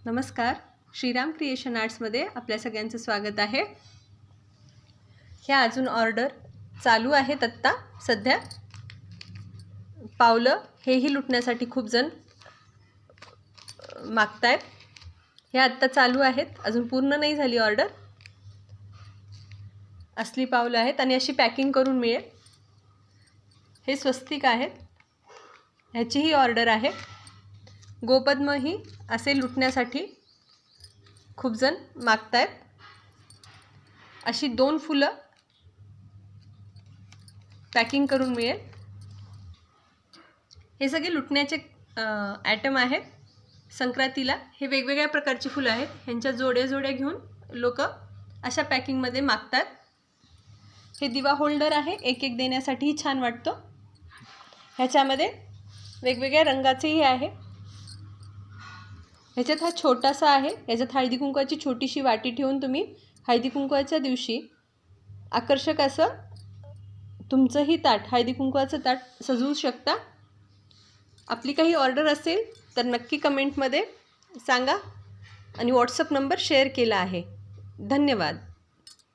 नमस्कार, श्रीराम क्रिएशन आर्ट्समध्ये आपल्या सगळ्यांचं स्वागत आहे। ह्या अजून ऑर्डर चालू आहेत आत्ता सध्या। पावलं हेही लुटण्यासाठी खूप जण मागतायत। हे आत्ता चालू आहेत, अजून पूर्ण नाही झाली ऑर्डर। असली पावलं आहेत आणि अशी पॅकिंग करून मिळेल। हे स्वस्तिक आहेत, ह्याचीही ऑर्डर आहे। गोपद्म ही असे लुटण्यासाठी खूप जण मागतायत। अशी 2 फुलं पॅकिंग करून मिळेल। हे सगळे लुटण्याचे आयटम आहेत। संक्रांतीला हे वेगवेगळ्या प्रकारची फुलं आहेत, ह्यांच्या जोड्या जोड्या घेऊन लोक अशा पॅकिंग मध्ये मागतात। हे दिवा होल्डर आहे, एक एक देण्यासाठी छान वाटतो। ह्याच्यामध्ये वेगवेगळ्या रंगाचेही आहे। ह्याच्यात हा छोटासा आहे, याच्यात हळदी कुंकवाची छोटीशी वाटी ठेवून तुम्ही हळदी कुंकवाच्या दिवशी आकर्षक असं तुमचंही ताट, हळदी कुंकवाचं ताट सजवू शकता। आपली काही ऑर्डर असेल तर नक्की कमेंटमध्ये सांगा आणि व्हॉट्सअप नंबर शेअर केला आहे। धन्यवाद।